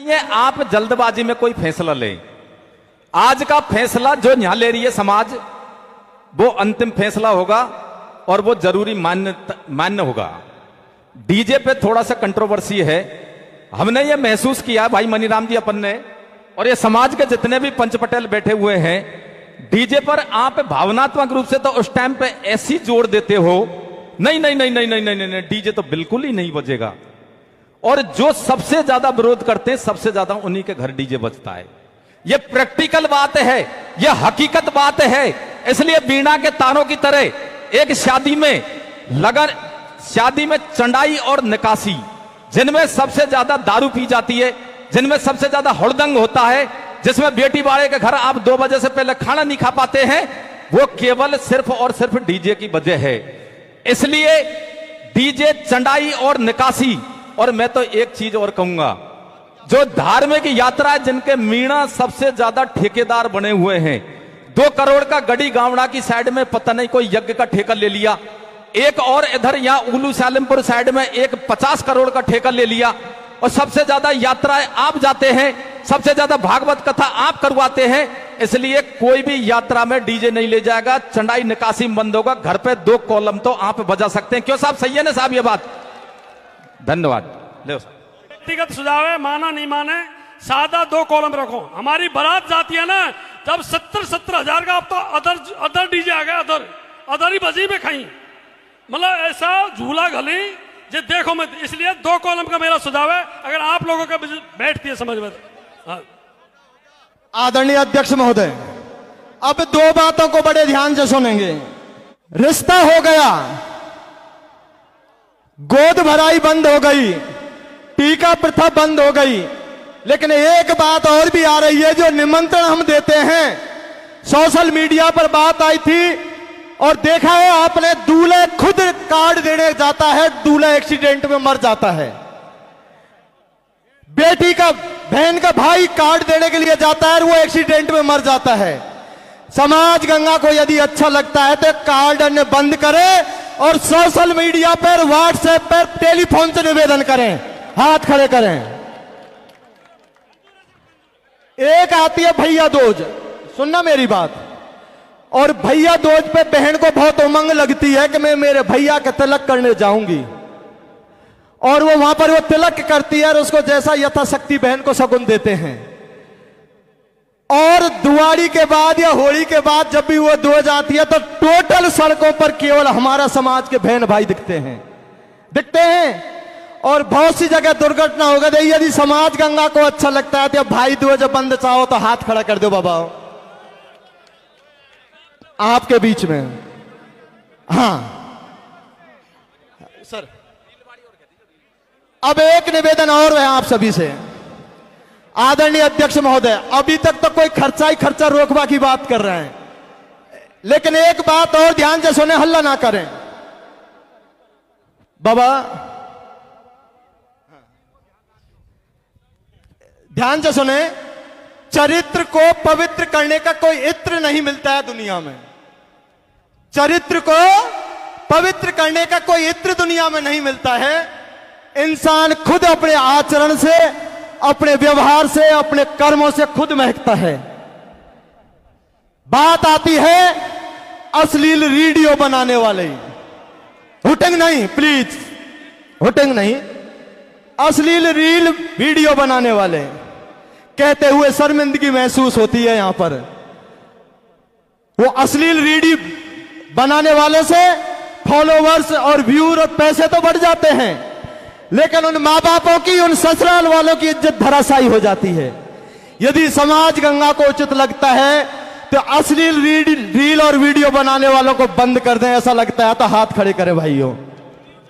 नहीं है आप जल्दबाजी में कोई फैसला लें। आज का फैसला जो यहां ले रही है समाज, वो अंतिम फैसला होगा और वो जरूरी मान्य होगा। डीजे पे थोड़ा सा कंट्रोवर्सी है, हमने ये महसूस किया भाई मनीराम जी अपन ने, और ये समाज के जितने भी पंच पटेल बैठे हुए हैं, डीजे पर आप भावनात्मक रूप से तो उस टाइम पे ऐसी जोर देते हो, नहीं नहीं नहीं नहीं नहीं नहीं नहीं, डीजे तो बिल्कुल ही नहीं बजेगा। और जो सबसे ज्यादा विरोध करते हैं, सबसे ज्यादा उन्हीं के घर डीजे बजता है। ये प्रैक्टिकल बात है, ये हकीकत बात है। इसलिए वीणा के तारों की तरह एक शादी में लगन, शादी में चंडाई और निकासी, जिनमें सबसे ज्यादा दारू पी जाती है, जिनमें सबसे ज्यादा हुड़दंग होता है, जिसमें बेटी वाले के घर आप 2 बजे से पहले खाना नहीं खा पाते हैं, वो केवल सिर्फ और सिर्फ डीजे की वजह है। इसलिए डीजे, चंडाई और निकासी। और मैं तो एक चीज और कहूंगा, जो धार्मिक यात्रा है, जिनके मीणा सबसे ज्यादा ठेकेदार बने हुए हैं, 2 करोड़ का गड़ी गावड़ा की साइड में पता नहीं कोई यज्ञ का ठेका ले लिया, एक और इधर यहां उलू सालिमपुर साइड में एक 50 करोड़ का ठेका ले लिया, और सबसे ज्यादा यात्राएं आप जाते हैं, सबसे ज्यादा भागवत कथा आप करवाते हैं। इसलिए कोई भी यात्रा में डीजे नहीं ले जाएगा, चंडाई निकासी बंद होगा, घर पे 2 कॉलम तो आप बजा सकते हैं। क्यों साहब, सही है ना साहब ये बात? धन्यवाद। ले व्यक्तिगत सुझाव है, माना नहीं माने, सादा 2 कॉलम रखो। हमारी बारात जाती है ना, जब 70 हजार का, अब तो अदर डीजे आ गया, अदर ही बजी में खाई, मतलब ऐसा झूला घली जे देखो मत। इसलिए 2 कॉलम का मेरा सुझाव है, अगर आप लोगों का बैठती है समझ में। हाँ। आदरणीय अध्यक्ष महोदय, अब 2 बातों को बड़े ध्यान से सुनेंगे। रिश्ता हो गया, गोद भराई बंद हो गई, टीका प्रथा बंद हो गई, लेकिन एक बात और भी आ रही है, जो निमंत्रण हम देते हैं। सोशल मीडिया पर बात आई थी और देखा है आपने, दूल्हे खुद कार्ड देने जाता है, दूल्हा एक्सीडेंट में मर जाता है। बेटी का, बहन का भाई कार्ड देने के लिए जाता है, वो एक्सीडेंट में मर जाता है। समाज गंगा को यदि अच्छा लगता है तो कार्ड बंद करें और सोशल मीडिया पर, व्हाट्सएप पर, टेलीफोन से निवेदन करें, हाथ खड़े करें। एक आती है भैया दूज, सुनना मेरी बात, और भैया दूज पे बहन को बहुत उमंग लगती है कि मैं मेरे भैया का तिलक करने जाऊंगी, और वो वहां पर वो तिलक करती है और उसको जैसा यथाशक्ति बहन को शगुन देते हैं। और दिवाली के बाद या होली के बाद जब भी वो दूज आती है, तो टोटल सड़कों पर केवल हमारा समाज के बहन भाई दिखते हैं। और बहुत सी जगह दुर्घटना हो गई। यदि समाज गंगा को अच्छा लगता है तो भाई दूज बंद चाहो तो हाथ खड़ा कर दो बाबा, आपके बीच में। हाँ सर, अब एक निवेदन और है आप सभी से। आदरणीय अध्यक्ष महोदय, अभी तक तो कोई खर्चा ही खर्चा रोकवा की बात कर रहे हैं, लेकिन एक बात और ध्यान से सुने, हल्ला ना करें बाबा, ध्यान से सुने। चरित्र को पवित्र करने का कोई इत्र नहीं मिलता है दुनिया में। चरित्र को पवित्र करने का कोई इत्र दुनिया में नहीं मिलता है। इंसान खुद अपने आचरण से, अपने व्यवहार से, अपने कर्मों से खुद महकता है। बात आती है अश्लील वीडियो बनाने वाले, हुटिंग नहीं प्लीज, हुटिंग नहीं, अश्लील रील वीडियो बनाने वाले कहते हुए शर्मिंदगी महसूस होती है। यहां पर वो अश्लील वीडियो बनाने वाले से फॉलोवर्स और व्यूअर और पैसे तो बढ़ जाते हैं, लेकिन उन मां बापों की, उन ससुराल वालों की इज्जत धराशायी हो जाती है। यदि समाज गंगा को उचित लगता है तो अश्लील रील और वीडियो बनाने वालों को बंद कर दें, ऐसा लगता है तो हाथ खड़े करें भाइयों।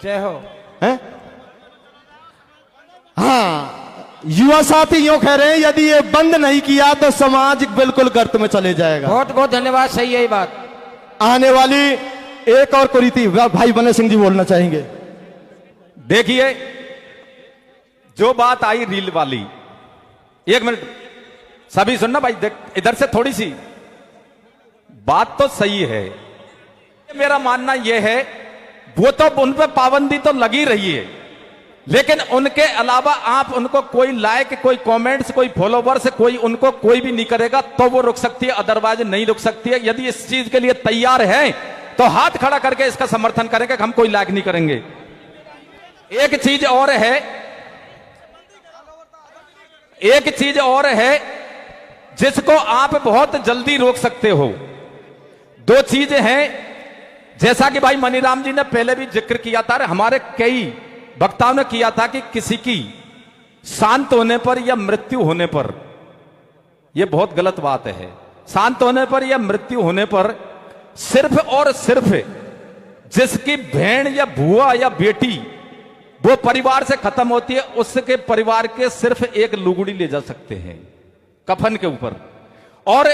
जय हो। हैं? हाँ, युवा साथी यूं कह रहे हैं, यदि ये बंद नहीं किया तो समाज बिल्कुल गर्त में चले जाएगा। बहुत बहुत धन्यवाद, सही है ये बात। आने वाली एक और कुरीति भाई बने सिंह जी बोलना चाहेंगे। देखिए, जो बात आई रील वाली, 1 मिनट सभी सुनना भाई, देख इधर से थोड़ी सी बात तो सही है। मेरा मानना यह है, वो तो उन पे पाबंदी तो लगी रही है, लेकिन उनके अलावा आप उनको कोई लाइक, कोई कमेंट्स, कोई फॉलोवर्स, कोई उनको कोई भी नहीं करेगा तो वो रुक सकती है, अदरवाइज नहीं रुक सकती है। यदि इस चीज के लिए तैयार है तो हाथ खड़ा करके इसका समर्थन करेंगे कि हम कोई लाइक नहीं करेंगे। एक चीज और है, एक चीज और है जिसको आप बहुत जल्दी रोक सकते हो। दो चीजें हैं, जैसा कि भाई मनीराम जी ने पहले भी जिक्र किया था, हमारे कई वक्ताओं ने किया था कि किसी की शांत होने पर या मृत्यु होने पर, यह बहुत गलत बात है। शांत होने पर या मृत्यु होने पर सिर्फ और सिर्फ जिसकी बहन या बुआ या बेटी वो परिवार से खत्म होती है, उसके परिवार के सिर्फ एक लुगड़ी ले जा सकते हैं कफन के ऊपर। और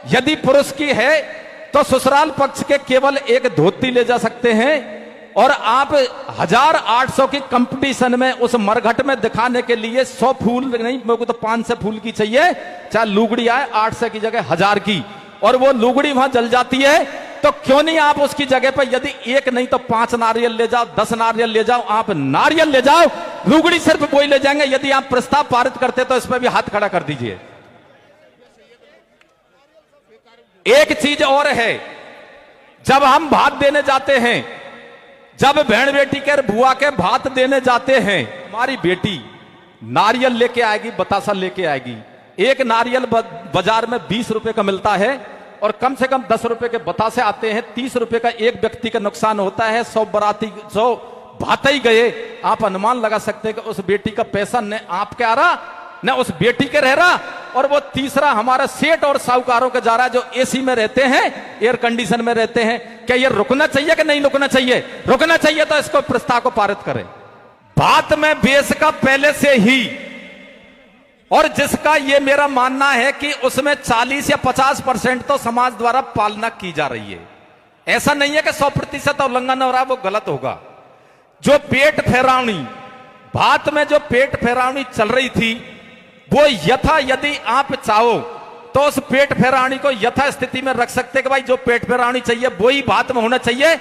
यदि पुरुष की है तो ससुराल पक्ष के केवल एक धोती ले जा सकते हैं। और आप 1800 की कंपटीशन में उस मरघट में दिखाने के लिए 100 फूल नहीं, मेरे को तो 500 फूल की चाहिए, चाहे लुगड़ी आए 800 की जगह 1000 की, और वो लुगड़ी वहां जल जाती है, तो क्यों नहीं आप उसकी जगह पर यदि एक नहीं तो 5 नारियल ले जाओ, 10 नारियल ले जाओ, आप नारियल ले जाओ, लुगड़ी सिर्फ वही ले जाएंगे। यदि आप प्रस्ताव पारित करते तो इस पर भी हाथ खड़ा कर दीजिए। एक चीज और है, जब हम भात देने जाते हैं, जब बहन बेटी के बुआ के भात देने जाते हैं, हमारी बेटी नारियल लेके आएगी, बतासा लेके आएगी। एक नारियल बाजार में 20 रुपए का मिलता है और कम से कम 10 रुपए के बतासे आते हैं। 30 रुपए का एक व्यक्ति का नुकसान होता है। 100 बराती 100 भाते ही गए, आप अनुमान लगा सकते हैं कि उस बेटी का पैसा न आपके आ रहा न उस बेटी के रह रहा। और वो तीसरा हमारा सेठ और साहूकारों के जा रहा है जो एसी में रहते हैं, एयर कंडीशन में रहते हैं। क्या ये रुकना चाहिए कि नहीं रुकना चाहिए? रुकना चाहिए तो इसको प्रस्ताव को पारित करें। बात में बेस का पहले से ही, और जिसका ये मेरा मानना है कि उसमें 40 या 50% तो समाज द्वारा पालना की जा रही है। ऐसा नहीं है कि 100% उल्लंघन हो रहा है, वो गलत होगा। जो पेट फेरावनी, बात में जो पेट फेरावनी चल रही थी, वो यथा यदि आप चाहो तो उस पेट फेरावनी को यथा स्थिति में रख सकते कि भाई जो पेट फेरावनी चाहिए वही बात में होना चाहिए।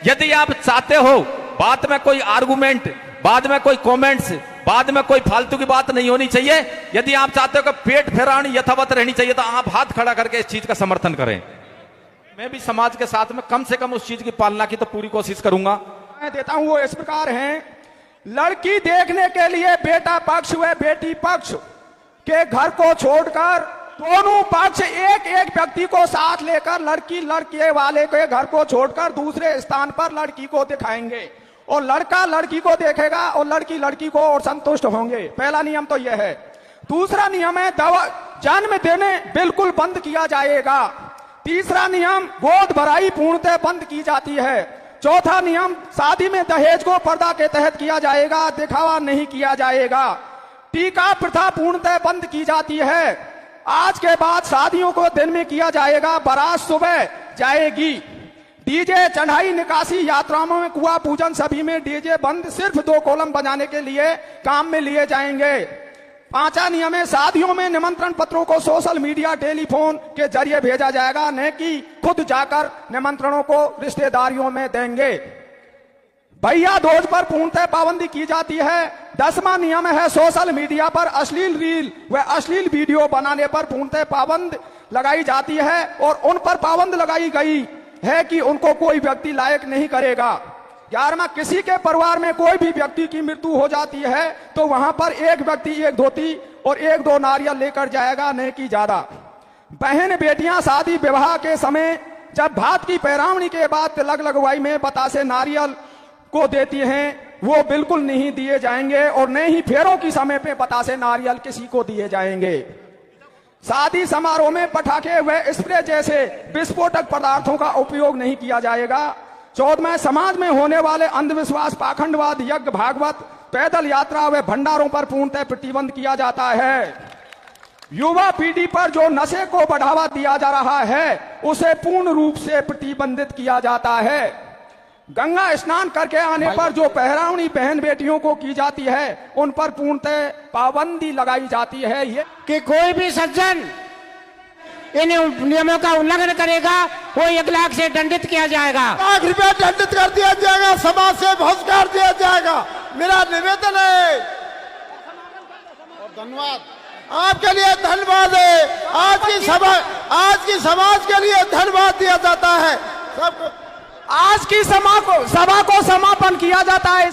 यदि आप चाहते हो बात में कोई आर्गुमेंट, बाद में कोई कमेंट्स, बाद में कोई फालतू की बात नहीं होनी चाहिए। यदि आप चाहते हो कि पेट फेरावनी यथावत रहनी चाहिए तो आप हाथ खड़ा करके इस चीज का समर्थन करें। मैं भी समाज के साथ में कम से कम उस चीज की पालना की तो पूरी कोशिश करूंगा। मैं देता हूं वो इस प्रकार हैं, लड़की देखने के लिए बेटा पक्ष व बेटी पक्ष के घर को छोड़कर दोनों पक्ष एक एक व्यक्ति को साथ लेकर लड़की लड़के वाले के घर को छोड़कर दूसरे स्थान पर लड़की को दिखाएंगे और लड़का लड़की को देखेगा और लड़की लड़की को और संतुष्ट होंगे। पहला नियम तो यह है। दूसरा नियम है दवा जन्म देने बिल्कुल बंद किया जाएगा। तीसरा नियम गोद भराई पूर्णतः बंद की जाती है। चौथा नियम शादी में दहेज को पर्दा के तहत किया जाएगा, दिखावा नहीं किया जाएगा। टीका प्रथा पूर्णतः बंद की जाती है। आज के बाद शादियों को दिन में किया जाएगा, बारात सुबह जाएगी। डीजे चढ़ाई निकासी यात्राओं में कुआं पूजन सभी में डीजे बंद, सिर्फ 2 कॉलम बजाने के लिए काम में लिए जाएंगे। पांचवा नियम है शादियों में निमंत्रण पत्रों को सोशल मीडिया टेलीफोन के जरिए भेजा जाएगा, न कि खुद जाकर निमंत्रणों को रिश्तेदारियों में देंगे। भैया दूज पर पूर्णतः पाबंदी की जाती है। 10वां नियम है सोशल मीडिया पर अश्लील रील व अश्लील वीडियो बनाने पर पूर्णतः पाबंद लगाई जाती है और उन पर पाबंद लगाई गई है कि उनको कोई व्यक्ति लायक नहीं करेगा। 11वां किसी के परिवार में कोई भी व्यक्ति की मृत्यु हो जाती है तो वहां पर एक व्यक्ति एक धोती और 1-2 नारियल लेकर जाएगा, नहीं कि ज्यादा। बहन बेटियां शादी विवाह के समय जब भात की पैरावनी के बाद तिलक लगवाई में बतासे नारियल को देती हैं, वो बिल्कुल नहीं दिए जाएंगे और न ही फेरों की समय पे बतासे नारियल किसी को दिए जाएंगे। शादी समारोह में पटाखे व स्प्रे जैसे विस्फोटक पदार्थों का उपयोग नहीं किया जाएगा। 14वां समाज में होने वाले अंधविश्वास, पाखंडवाद, यज्ञ, भागवत, पैदल यात्रा व भंडारों पर पूर्णतः प्रतिबंध किया जाता है। युवा पीढ़ी पर जो नशे को बढ़ावा दिया जा रहा है उसे पूर्ण रूप से प्रतिबंधित किया जाता है। गंगा स्नान करके आने पर जो पहरावनी बहन बेटियों को की जाती है उन पर पूर्णतः पाबंदी लगाई जाती है। ये कि कोई भी सज्जन इन नियमों का उल्लंघन करेगा वो 1 लाख से दंडित किया जाएगा। 1 लाख रुपया दंडित कर दिया जाएगा, समाज से बहिष्कार दिया जाएगा। मेरा निवेदन है। धन्यवाद आपके लिए, धन्यवाद है। आज की समाज के लिए धन्यवाद दिया जाता है सबको। आज की सभा को समापन किया जाता है।